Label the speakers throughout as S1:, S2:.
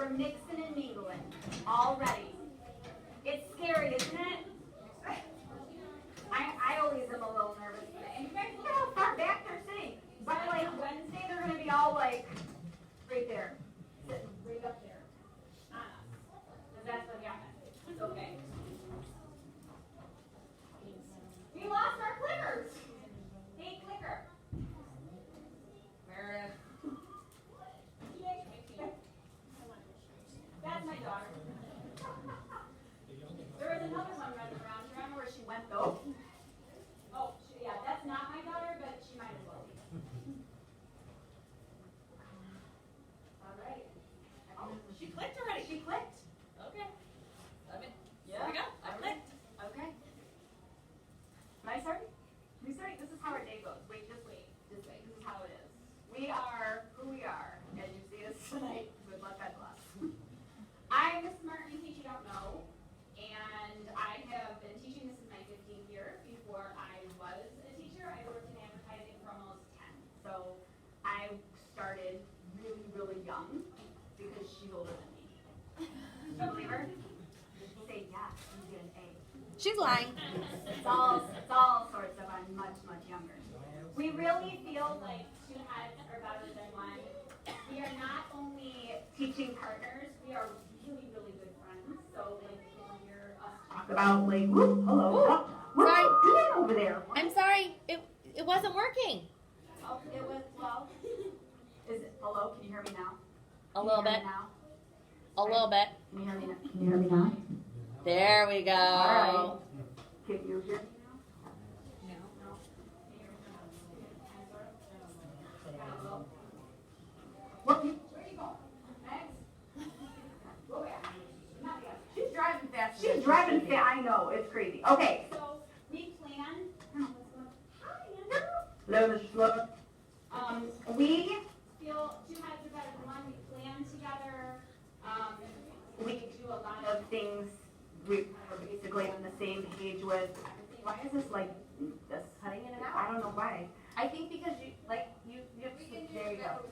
S1: We're mixing and mingling already. It's scary, isn't it? I always am a little nervous today. And you guys look how far back they're sitting. By like Wednesday, they're going to be all like right there. Sitting right up there on us. Because that's what happened. It's okay. We lost our clickers. Hey, clicker. Meredith. That's my daughter. There was another one running around. Do you remember where she went though? Oh, yeah, that's not my daughter, but she might as well be. All right. Oh, she clicked already. She clicked. Okay. There we go. I clicked. Okay. Am I starting? Are we starting? This is how our day goes. Wait, just wait. Just wait. This is how it is. We are who we are, as you see us tonight. Good luck, God bless. I'm Miss Martin, in case you don't know, and I have been teaching. This is my 15th year. Before I was a teacher, I worked in advertising for almost 10. So I started really, really young because she's older than me. Do you believe her? Say yes, you get an A.
S2: She's lying.
S1: It's all sorts of. I'm much, much younger. We really feel like two heads are better than one. We are not only teaching partners, we are really, really good friends. So like you can hear us talk about like, whoop, hello, what are you doing over there?
S2: I'm sorry, it wasn't working.
S1: Oh, it was, well, is it, hello, can you hear me now?
S2: A little bit.
S1: Now?
S2: A little bit.
S1: Can you hear me now? Can you hear me now?
S2: There we go.
S1: All right. Can you hear me now? No. Where are you going? Max? Go back. Not yet. She's driving fast. She's driving fast. I know. It's crazy. Okay. So we plan. Hi, Andrew. Hello, Mrs. We feel two heads are better than one. We plan together. We do a lot of things. We're basically on the same page with everything. Why is this like this?
S2: Cutting in and out.
S1: I don't know why.
S2: I think because you
S1: There you go.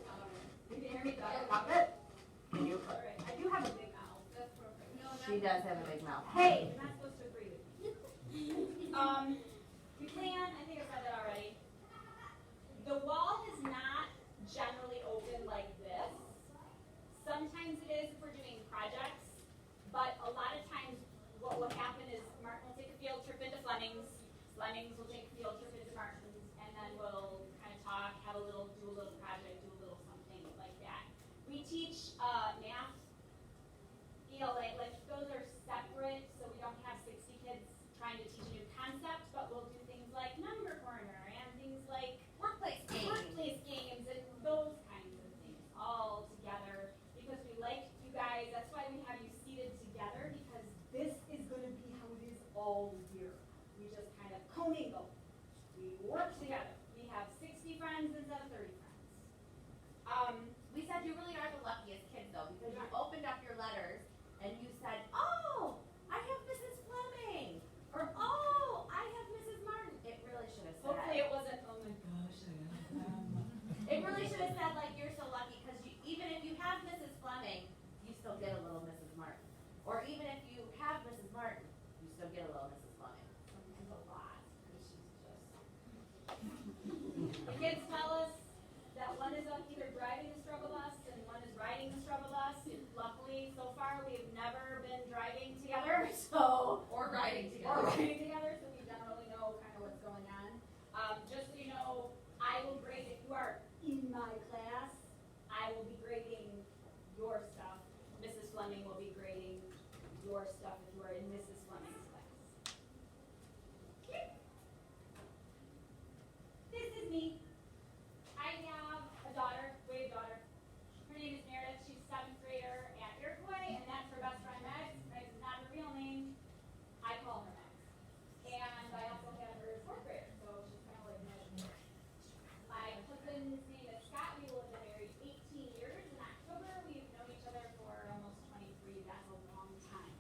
S1: You can hear me? Stop it. Can you? I do have a big mouth. That's perfect. No,
S2: she does have a big mouth.
S1: Hey, you're not supposed to agree with me. We plan. I think I said that already. The wall is not generally open like this. Sometimes it is if we're doing projects, but a lot of times what will happen is Martin will take a field trip into Flemming's. Flemming's will take a field trip into Martin's, and then we'll kind of talk, do a little project, do a little something like that. We teach math, ELA, like those are separate, so we don't have 60 kids trying to teach a new concept, but we'll do things like number corner and things like
S2: Workplace
S1: games and those kinds of things all together because we like you guys. That's why we have you seated together because this is going to be how it is all year. We just kind of commingle. We work together. We have 60 friends instead of 30 friends.
S2: We said you really are the luckiest kids though, because you opened up your letters and you said, "Oh, I have Mrs. Flemming," or "Oh, I have Mrs. Martin." It really should have said.
S1: Hopefully it wasn't, oh my gosh, I have.
S2: It really should have said like you're so lucky because even if you have Mrs. Flemming, you still get a little Mrs. Martin, or even if you have Mrs. Martin, you still get a little Mrs. Flemming.
S1: Sometimes a lot because she's just. The kids tell us that one is either driving the struggle bus and one is riding the struggle bus. Luckily, so far, we've never been driving together,
S2: Or riding
S1: so we
S2: together.
S1: generally know kind of what's going on. Just so you know, I will grade if you are in my class. I will be grading your stuff. Mrs. Flemming will be grading your stuff if you are in Mrs. Flemming's class. Okay. This is me. I have a daughter, wave daughter. Her name is Meredith. She's 7th grader at Iroquois, and that's her best friend Megs. Megs is not her real name. I call her Megs. And I also have her 4th grader, so she's kind of like Megs. My husband's name is Scott. We will have been married 18 years in October. We've known each other for almost 23. That's a long time.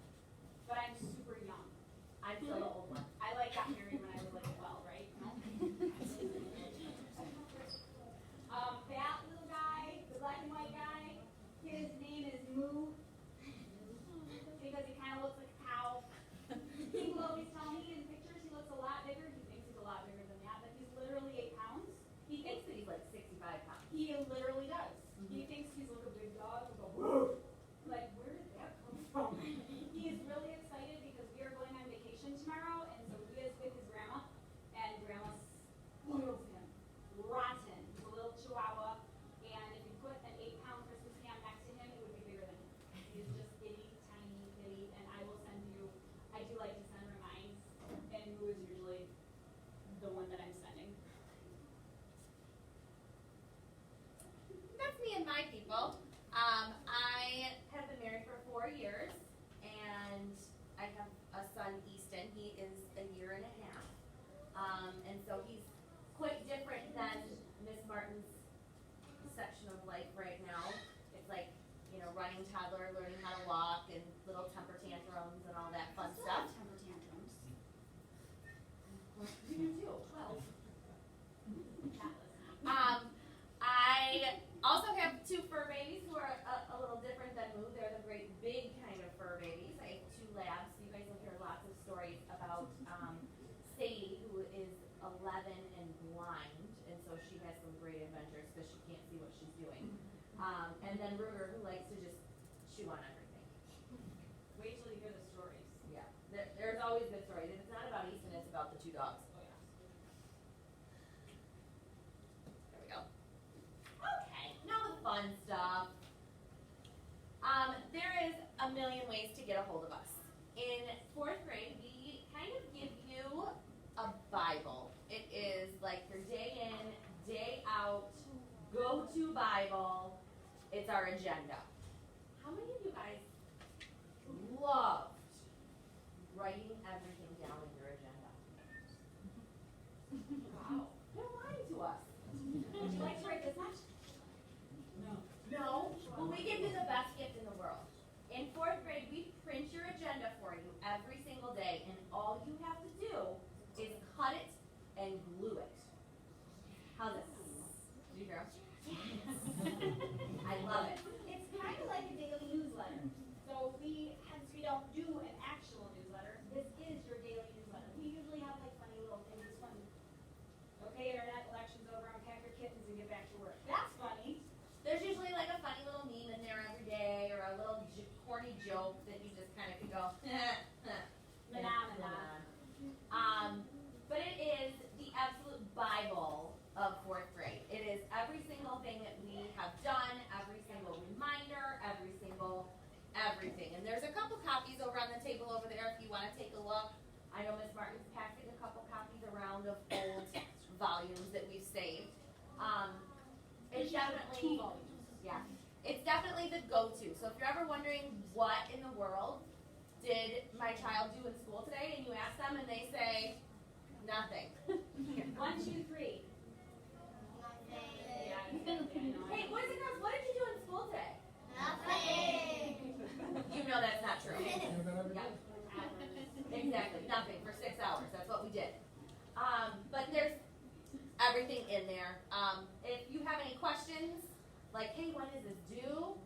S2: crying toddler learning how to walk and little temper tantrums and all that fun stuff.
S1: Temper tantrums.
S2: You do too. 12. I also have 2 fur babies who are a little different than Moo. They're the great big kind of fur babies. I have 2 labs, so you guys will hear lots of stories about Sadie, who is 11 and blind, and so she has some great adventures because she can't see what she's doing. And then Ruger, who likes to just chew on everything.
S1: Wait till you hear the stories.
S2: Yeah, there's always good stories. And it's not about Easton, it's about the 2 dogs.
S1: Oh yeah.
S2: There we go. Okay, now the fun stuff. There is a million ways to get a hold of us. In 4th grade, we kind of give you a Bible. It is like your day in, day out, go-to Bible. It's our agenda. How many of you guys loved writing everything down in your agenda? Wow. They're lying to us.
S1: Would you like to write this much?
S2: No? Well, we give you the best gift in the world. In 4th grade, we print your agenda for you every single day, and all you have to do is cut it and glue it. How's it? Did you hear? I love it.
S3: It's kind of like a daily newsletter. So we don't do an actual newsletter. This is your daily newsletter. We usually have like funny little things from, okay, internet, election's over, unpack your kittens and get back to work. That's funny.
S2: There's usually like a funny little meme in there every day, or a little corny joke that you just kind of can go,
S3: Phenomenon.
S2: But it is the absolute Bible of 4th grade. It is every single thing that we have done, every single reminder, every single everything. And there's a couple copies over on the table over there if you want to take a look. I know Miss Martin's passing a couple copies around of old volumes that we've saved. It's definitely, yeah, it's definitely the go-to. So if you're ever wondering what in the world did my child do in school today, and you ask them and they say, nothing.
S3: 1, 2, 3.
S1: Yeah, exactly.
S2: Hey, boys and girls, what did you do in school today?
S4: Nothing.
S2: You know that's not true. Yeah. Exactly, nothing for 6 hours. That's what we did. But there's everything in there. If you have any questions, like, hey, when is this due?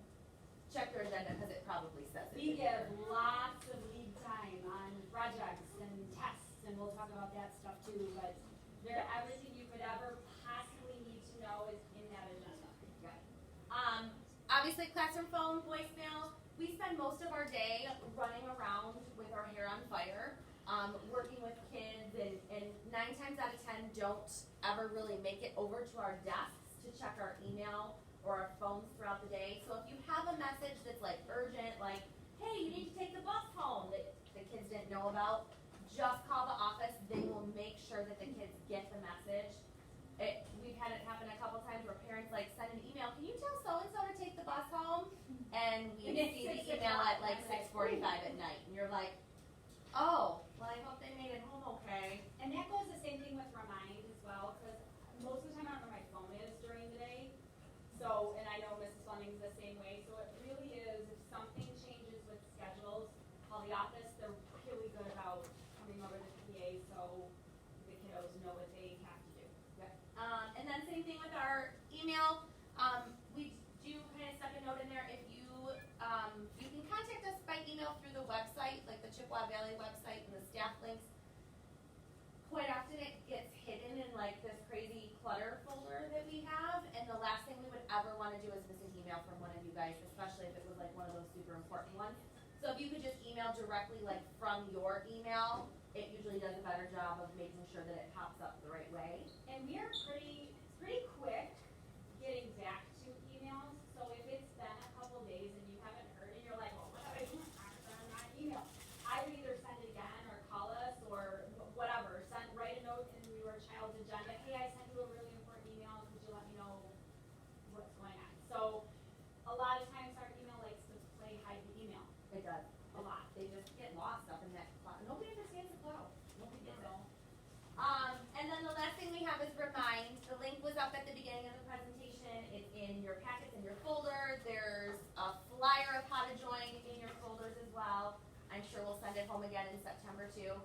S2: Check your agenda because it probably says it.
S3: We give lots of lead time on projects and tests, and we'll talk about that stuff too, but everything you could ever possibly need to know is in that agenda.
S2: Obviously, classroom phone, voicemail. We spend most of our day running around with our hair on fire, working with kids, and 9 times out of 10 don't ever really make it over to our desks to check our email or our phones throughout the day. So if you have a message that's like urgent, like, hey, you need to take the bus home that the kids didn't know about, just call the office. They will make sure that the kids get the message. We've had it happen a couple times where parents like send an email, can you tell so-and-so to take the bus home? And we see the email at like 6:45 at night. And you're like, oh, well, I hope they made it home okay.
S3: And that goes the same thing with Remind as well, because most of the time I don't know where my phone is during the day. So, and I know Mrs. Fleming's the same way, so it really is, if something changes with schedules, call the office. They're really good about coming over to the PA so the kiddos know what they have to do.
S2: And then same thing with our email. We do kind of stuck a note in there. If you can contact us by email through the website, like the Chippewa Valley website and the staff links. Quite often it gets hidden in like this crazy clutter folder that we have, and the last thing we would ever want to do is miss an email from one of you guys, especially if it was like one of those super important ones. So if you could just email directly like from your email, it usually does a better job of making sure that it pops up the right way.
S3: And we are pretty quick getting back to emails. So if it's been a couple days and you haven't heard and you're like, well, what have I done? I'm not email. I would either send it again or call us or whatever. Write a note in your child's agenda. Hey, I sent you a really important email. Could you let me know what's going on? So a lot of times our email likes to play hide the email.
S2: It does.
S3: A lot.
S2: They just get lost up in that cloud. Nobody understands the cloud. Nobody gets it.
S3: So,
S2: And then the last thing we have is Remind. The link was up at the beginning of the presentation. It's in your packets, in your folder. There's a flyer of home again in September too.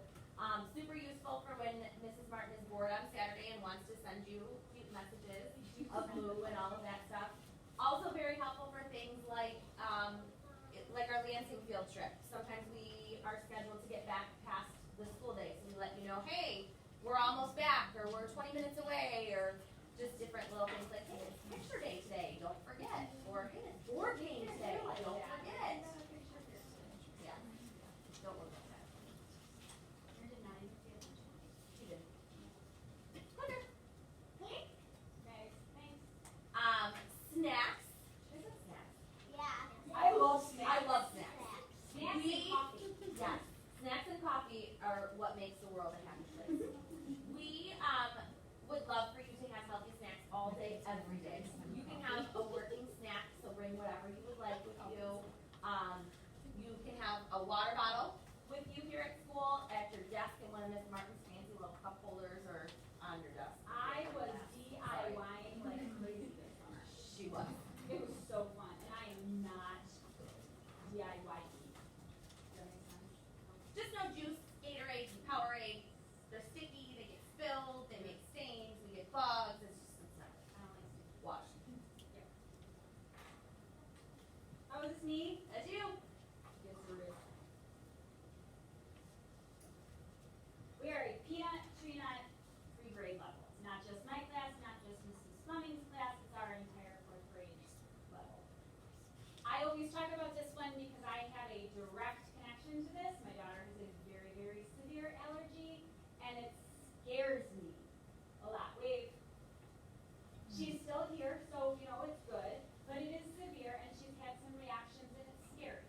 S2: Super useful for when Mrs. Martin is bored on Saturday and wants to send you cute messages of blue and all of that stuff. Also very helpful for things like our Lansing field trip. Sometimes we are scheduled to get back past the school day, so we let you know, hey, we're almost back, or we're 20 minutes away, or just different little things like, hey, it's picture day today, don't forget, or hey, it's board game today, don't forget. Yeah, don't worry about that.
S3: You're denying the field.
S2: She did. Okay.
S3: Nice, thanks.
S2: Snacks. Is it snacks?
S4: Yeah.
S3: I love snacks.
S2: I love snacks.
S3: Snacks and coffee.
S2: Yes, snacks and coffee are what makes the world a happy place. We would love for you to have healthy snacks all day, every day. You can have a working snack, so bring whatever you would like with you. You can have a water bottle with you here at school, at your desk, in one of Miss Martin's fancy little cup holders, or on your desk.
S3: I was DIYing like crazy this summer.
S2: She was.
S3: It was so fun, and I am not DIY. Does that make sense?
S2: Just no juice, Gatorade, and Powerade. They're sticky, they get spilled, they make stains, we get bugs. It's not good.
S3: I don't like to.
S2: Wash.
S3: Oh, is this me?
S2: That's you.
S3: Yes, it is. We are a peanut, tree nut, free grade level. It's not just my class, not just Mrs. Flemming's class, it's our entire fourth grade level. I always talk about this one because I have a direct connection to this. My daughter has a very, very severe allergy, and it scares me a lot. She's still here, so you know it's good, but it is severe, and she's had some reactions, and it's scary.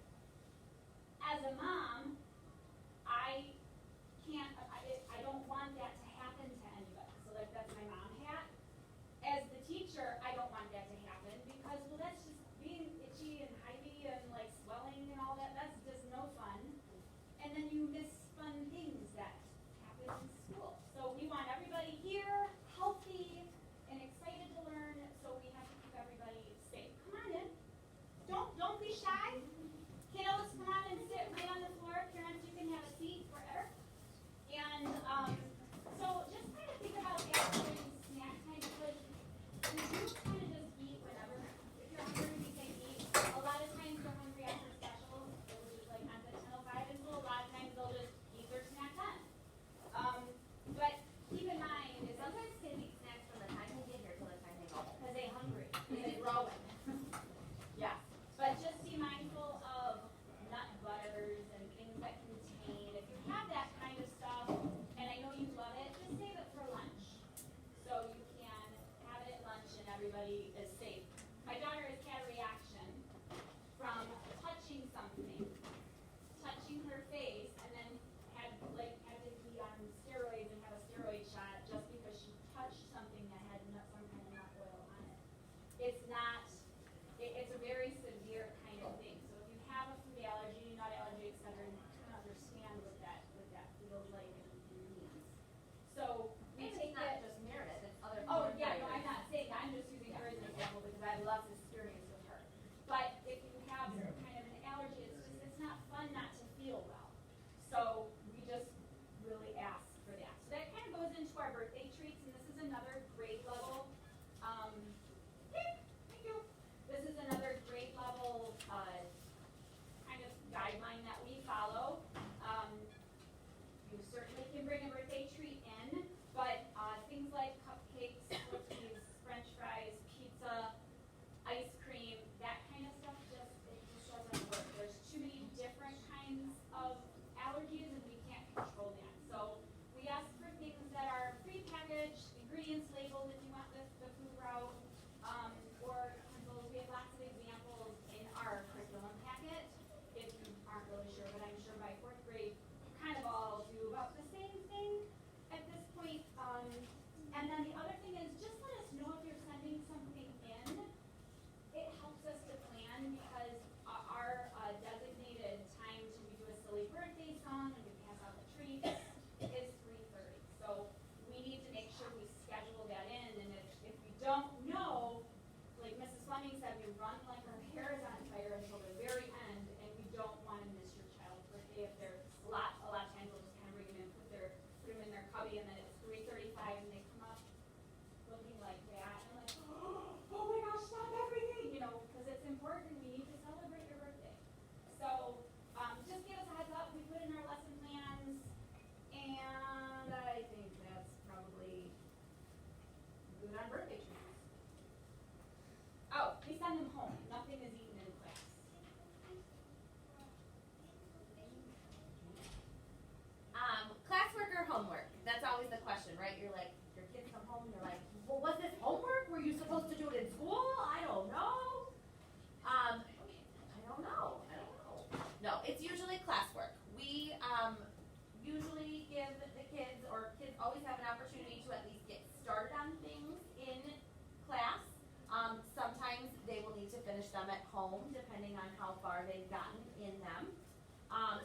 S2: home, depending on how far they've gotten in them.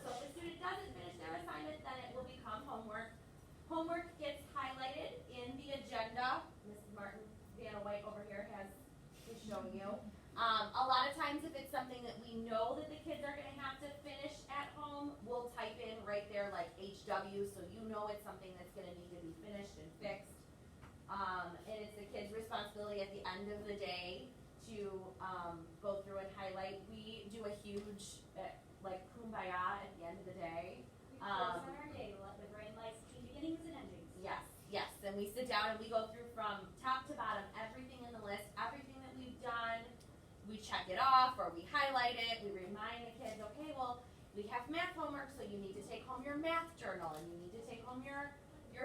S2: So if a student doesn't finish their assignment, then it will become homework. Homework gets highlighted in the agenda. Mrs. Martin, Vanna White over here is showing you. A lot of times if it's something that we know that the kids are going to have to finish at home, we'll type in right there like HW, so you know it's something that's going to need to be finished and fixed. And it's the kids' responsibility at the end of the day to go through and highlight. We do a huge like kumbaya at the end of the day.
S3: We focus on our day, the brain likes beginnings and endings.
S2: Yes, and we sit down and we go through from top to bottom, everything in the list, everything that we've done. We check it off or we highlight it. We remind the kids, okay, well, we have math homework, so you need to take home your math journal, and you need to take home your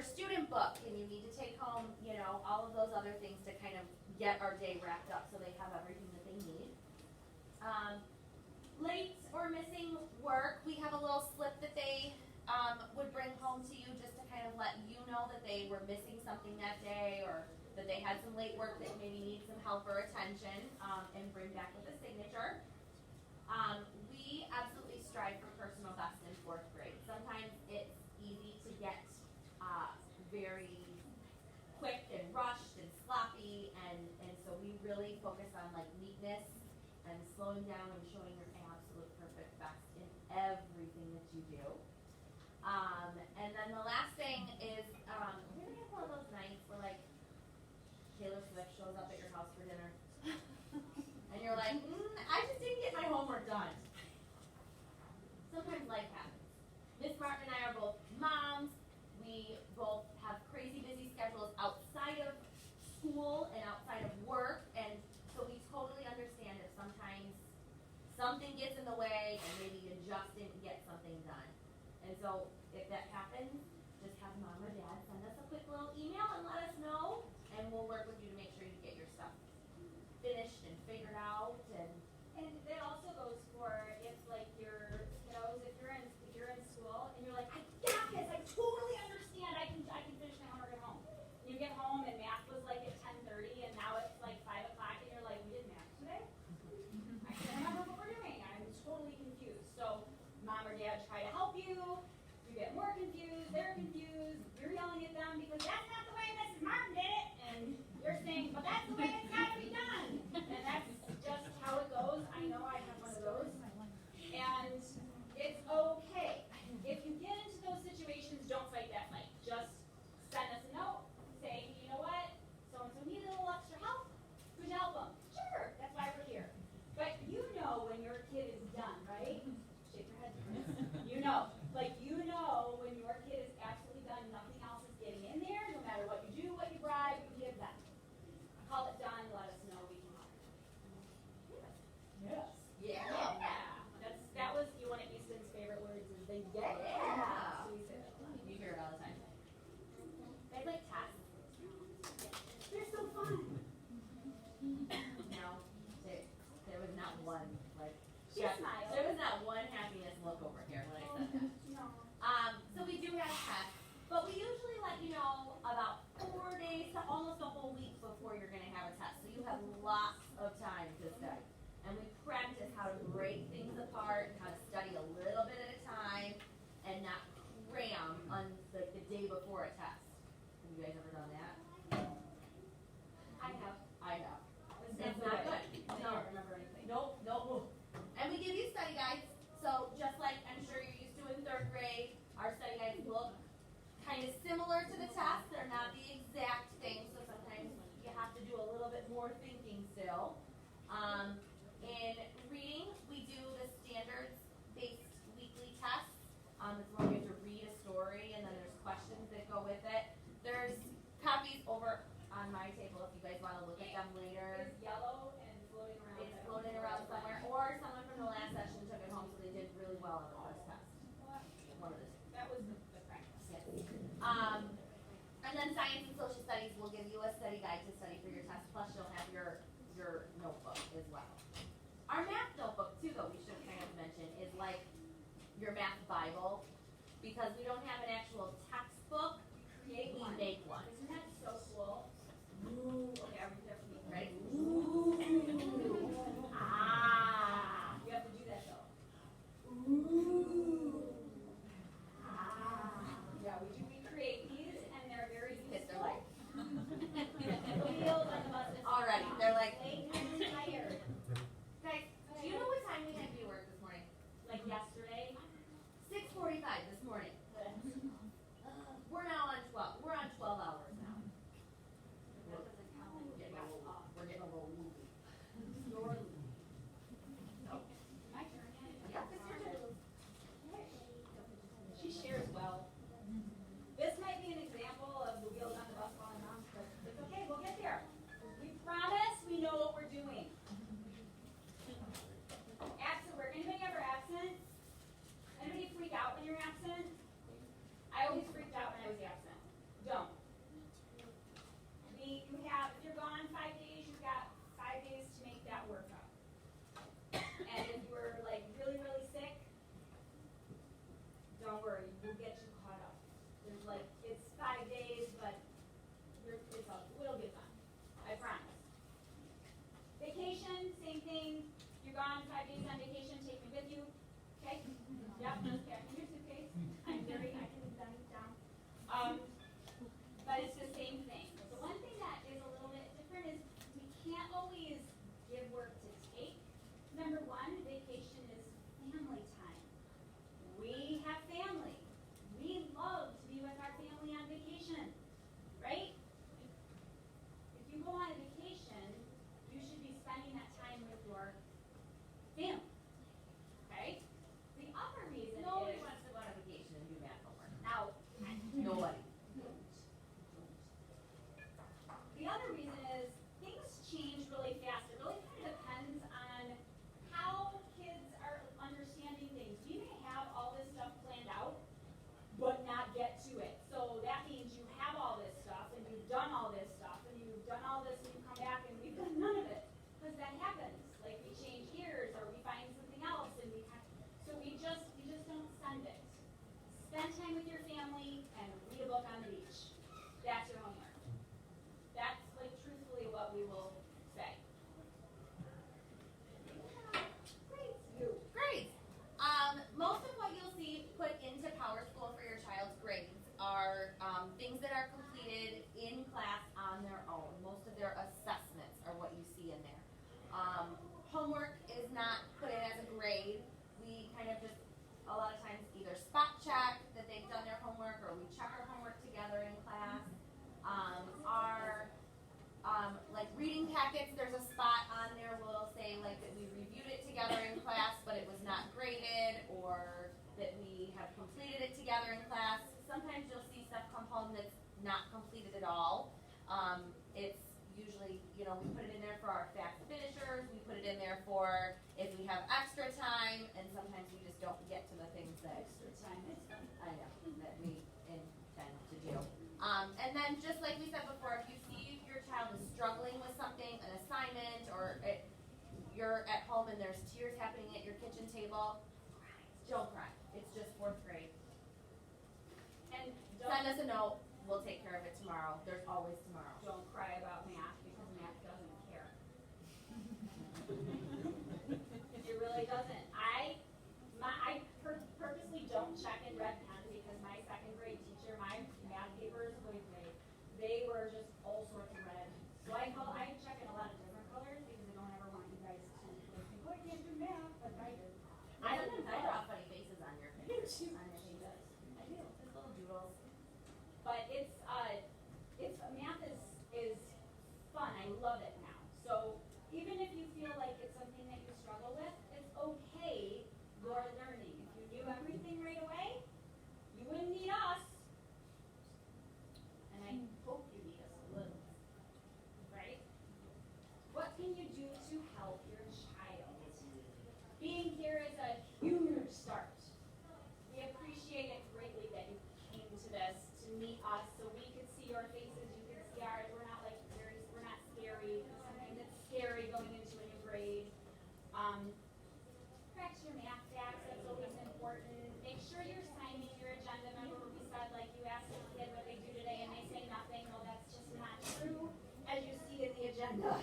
S2: student book, and you need to take home, you know, all of those other things to kind of get our day wrapped up so they have everything that they need. Late or missing work, we have a little slip that they would bring home to you just to kind of let you know that they were missing something that day, or that they had some late work that maybe needs some help or attention, and bring back with a signature. We absolutely strive for personal best in 4th grade. Sometimes it's easy to get very quick and rushed and sloppy, and so we really focus on like neatness and slowing down and showing your absolute perfect best in everything that you do. And then the last thing is, we ever have one of those nights where like Taylor Swift shows up at your house for dinner and you're like, I just didn't get my homework done. Sometimes life happens. Miss Martin and I are both moms. We both have crazy busy schedules outside of school and outside of work, and so we totally understand if sometimes something gets in the way and maybe you just didn't get something done. And so if that happens, just have mom or dad send us a quick little email and let us know, and we'll work with you to make sure you get your stuff finished and figured out.
S3: And that also goes for if like your kiddos, if you're in school and you're like, I got this, I totally understand, I can finish my homework at home. And you get home and math was like at 10:30 and now it's like 5 o'clock and you're like, we did math today? I can't remember what we're doing. I'm totally confused. So mom or dad try to help you. You get more confused, they're confused, you're yelling at them because that's not the way Mrs. Martin did it, and you're saying, but that's the way it's got to be done. And that's just how it goes. I know I have one of those. And it's okay. If you get into those situations, don't fight that fight. Just send us a note, say, you know what, so-and-so needs a little extra help. Could you help them? Sure, that's why we're here. But you know when your kid is done, right? Shake your head. You know. Like, you know when your kid is absolutely done, nothing else is getting in there, no matter what you do, what you bribe, you give them. Call it done, let us know, we can help. Yes.
S2: Yeah.
S3: That was one of Easton's favorite words is the yeah.
S2: Yeah.
S3: So we say that a lot.
S2: You hear it all the time. They like tests.
S3: They're so fun.
S2: No, there was not one like.
S3: She smiled.
S2: There was not one happiness look over here when I said that.
S3: No.
S2: So we do have tests, but we usually let you know about 4 days to almost a whole week before you're going to have a test. So you have lots of time to study. And we practice how to break things apart, how to study a little bit at a time, and not cram on the day before a test. Have you guys ever done that?
S3: I have.
S2: It's not good.
S3: I don't remember anything.
S2: Nope. And we give you study guides. So just like I'm sure you're used to in 3rd grade, our study guides look kind of similar to the test. They're not the exact thing, so sometimes you have to do a little bit more thinking still. In reading, we do the standards-based weekly tests. It's where you have to read a story, and then there's questions that go with it. There's copies over on my table if you guys want to look at them later.
S3: It's yellow and floating around.
S2: It's floating around somewhere, or someone from the last session took it home, so they did really well on the first test. One of the two.
S3: That was the practice.
S2: Yes. And then science and social studies will give you a study guide to study for your test, plus you'll have your notebook as well. Our math notebook too, though, we should kind of mention, is like your math Bible, because we don't have an actual textbook,
S3: Create
S2: we
S3: one.
S2: make one.
S3: Isn't that so cool? Ooh. Okay, I'm definitely
S2: Ready?
S3: Ooh. gone 5 days on vacation, take me with you. Okay? Yep, just packing your suitcase. I can dumb it down. But it's the same thing. The one thing that is a little bit different is we can't always give work to take. Number one, vacation is family time. We have family. We love to be with our family on vacation, right? If you go on a vacation, you should be spending that time with your family, okay? The other reason
S2: Nobody
S3: is,
S2: wants to go on a vacation and do math homework.
S3: now,
S2: Nobody.
S3: the other reason is things change really fast. It really kind of depends on how kids are understanding things. We may have all this stuff planned out, but not get to it. So that means you have all this stuff, and you've done all this stuff, and you've done all this, and you come back and we've done none of it. Because that happens. Like we change gears, or we find something else, and so we just don't send it. Spend time with your family and read a book on the beach. That's your homework. That's like truthfully what we will say. Great. You.
S2: Great. Most of what you'll see put into Power School for your child's grades are things that are completed in class on their own. Most of their assessments are what you see in there. Homework is not put in as a grade. We kind of just, a lot of times, either spot check that they've done their homework, or we check our homework together in class. Like reading packets, there's a spot on there where we'll say like that we reviewed it together in class, but it was not graded, or that we have completed it together in class. Sometimes you'll see stuff come home that's not completed at all. It's usually, we put it in there for our fast finishers, we put it in there for if we have extra time, and sometimes we just don't get to the things that I know, that we intend to do. And then just like we said before, if you see your child is struggling with something, an assignment, or you're at home and there's tears happening at your kitchen table, don't cry. It's just 4th grade.
S3: And
S2: Send us a note. We'll take care of it tomorrow. There's always tomorrow.
S3: don't cry about math because math doesn't care. It really doesn't. I purposely don't check in red pens because my 2nd grade teacher, my math papers, they were just all sorts of red. So I check in a lot of different colors because I don't ever want you guys to think, oh, I can't do math, but I do.
S2: I draw funny faces on your
S3: You
S2: pages.
S3: do.
S2: On your pages. I do. Just little doodles.
S3: But it's math is fun. I love it now. So even if you feel like it's something that you struggle with, it's okay. You're learning. If you knew everything right away, you wouldn't need us. And I hope you need us a little. Right? What can you do to help your child? Being here is a huge start. We appreciate it greatly that you came to this to meet us so we could see your faces, you could see ours. We're not scary. Something that's scary going into a new grade. Practice your math facts, that's always important. Make sure you're signing your agenda. Remember what we said, like you ask a kid what they do today and they say nothing. Well, that's just not true, as you see in the agenda.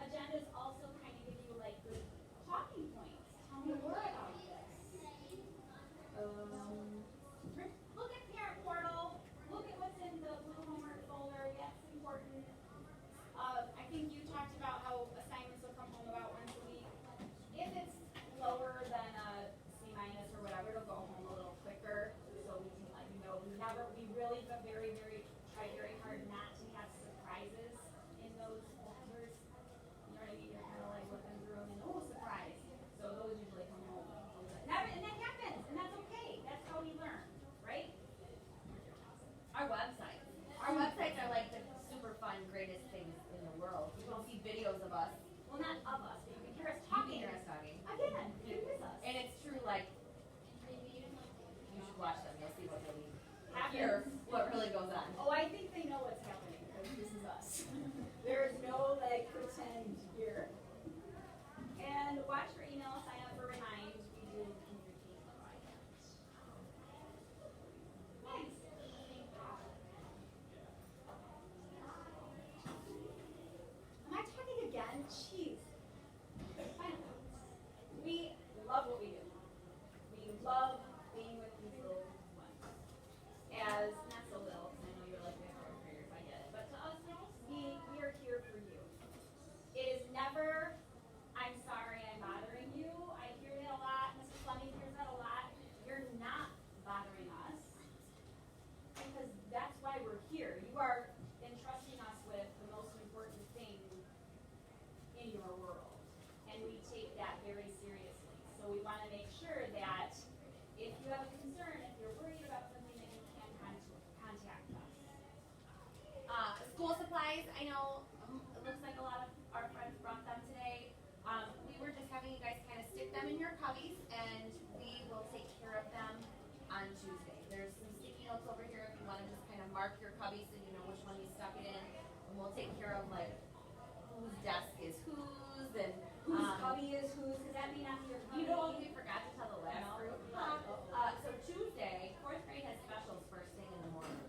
S3: Agendas also kind of give you like good talking points. Tell me more about this. Look at Parent Portal. Look at what's in the blue homework folder. That's important. I think you talked about how assignments will come home about once a week. If it's lower than a C- or whatever, it'll go home a little quicker. So we can let you know. We really try very hard not to have surprises in those folders. You know what I mean? You're kind of like looking through them and, oh, surprise. So those usually come home. And that happens, and that's okay. That's how we learn, right?
S2: Our websites are like the super fun, greatest things in the world. You can see videos of us.
S3: Well, not of us, but you can hear us
S2: You can
S3: talking.
S2: hear us talking.
S3: Again, it is us.
S2: And it's true, like, you should watch them. You'll see what really
S3: Happens.
S2: what really goes on.
S3: Oh, I think they know what's happening because this is us. There is no like pretend here. And watch for email, sign up for Remind. We do communicate by that. Nice. Am I talking again? Jeez. My
S2: them in your cubbies, and we will take care of them on Tuesday. There's some sticky notes over here if you want to just kind of mark your cubby so you know which one you stuck it in. And we'll take care of like whose desk is whose and
S3: Whose cubby is whose, because that may not be your cubby.
S2: you know we forgot to tell the last
S3: No.
S2: group. So Tuesday, 4th grade has specials first thing in the morning.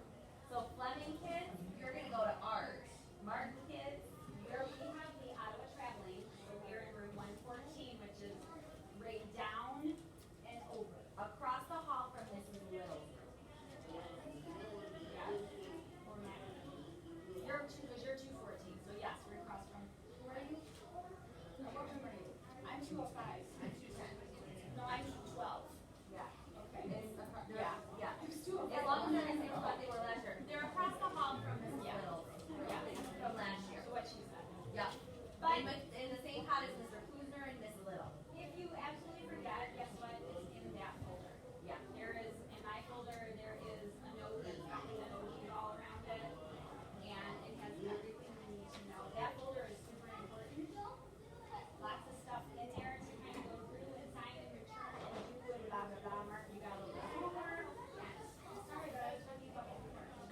S2: So Flemming kids, you're gonna go to art. Martin kids,
S3: We have the Ottawa traveling, so we're in room 114, which is right down and over.
S2: across the hall from Mrs. Little's room.
S3: Yeah. Or not. You're 214, so yes, we're across from, where are you? No, what room are you? I'm 205.
S2: I'm 210.
S3: No, I'm 12.
S2: Yeah.
S3: Okay.
S2: Yeah, yeah.
S3: I was 205.
S2: As long as they're in the same spot they were last year. They're across the hall from Mrs.
S3: Yeah.
S2: Little's
S3: Yeah.
S2: from last year.
S3: So what she said.
S2: Yeah.
S3: But
S2: In the same pot as Mr. Kuzner and Miss Little.
S3: if you absolutely forget, guess what? It's in that folder.
S2: Yeah.
S3: There is, in my folder, there is a note that's got the emoji all around it, and it has everything we need to know. That folder is super important. Lots of stuff in there to kind of go through and sign and return and do and blah, blah, blah. Mark, you got a little homework. Yes. Sorry, but I was talking about homework. I'm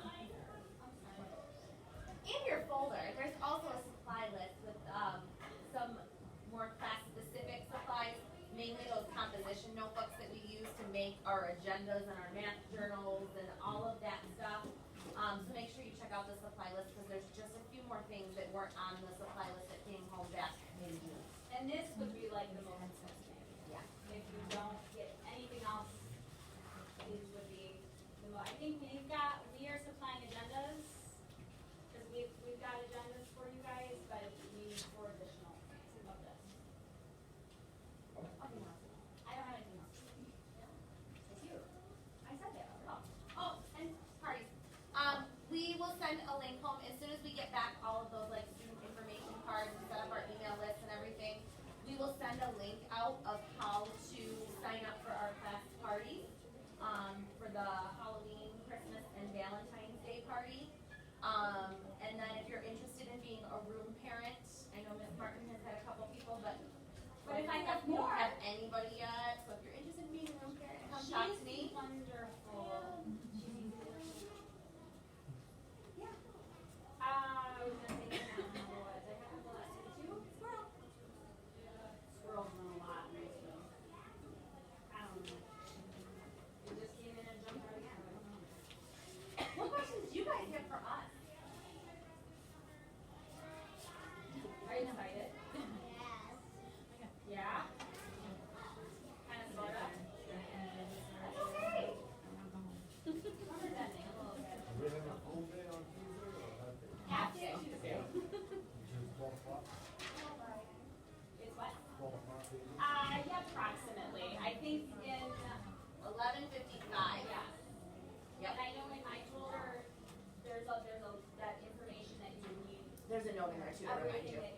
S3: sorry.
S2: In your folder, there's also a supply list with some more class-specific supplies, mainly those composition notebooks that we use to make our agendas and our math journals and all of that stuff. So make sure you check out the supply list because there's just a few more things that weren't on the supply list that came home back in June.
S3: And this would be like the most expensive.
S2: Yeah.
S3: If you don't get anything else, these would be the most, I think we are supplying agendas, because we've got agendas for you guys, but we need 4 additional of this.
S2: Okay, now.
S3: I don't have anything else. It's you. I said that.
S2: Oh, and parties. We will send a link home as soon as we get back all of those like student information cards and set up our email list and everything. We will send a link out of how to sign up for our class parties, for the Halloween, Christmas, and Valentine's Day party. And then if you're interested in being a room parent, I know Miss Martin has had a couple people, but
S3: But if I have
S2: we don't
S3: more.
S2: have anybody yet. So if you're interested in being a room parent, come talk to me.
S3: She's wonderful. Yeah. I was gonna say, I don't know what, I have a lot too. Squirrel. Squirrels know a lot, recently. I don't know. It just came in and jumped out again, I don't know.
S2: What questions do you guys have for us?
S3: Are you excited? Yeah? Kinda sorta? That's okay. I'm pretending a little bit.
S5: We have a full day on Tuesday or half day?
S3: Half day Tuesday.
S5: Which is 12 o'clock?
S3: It's what?
S5: 12 o'clock maybe?
S3: Yeah, approximately. I think in,
S2: 11:55.
S3: yeah.
S2: Yep.
S3: And I know in my folder, there's that information that you would need,
S2: There's a note in there too to remind
S3: everything
S2: you.
S3: that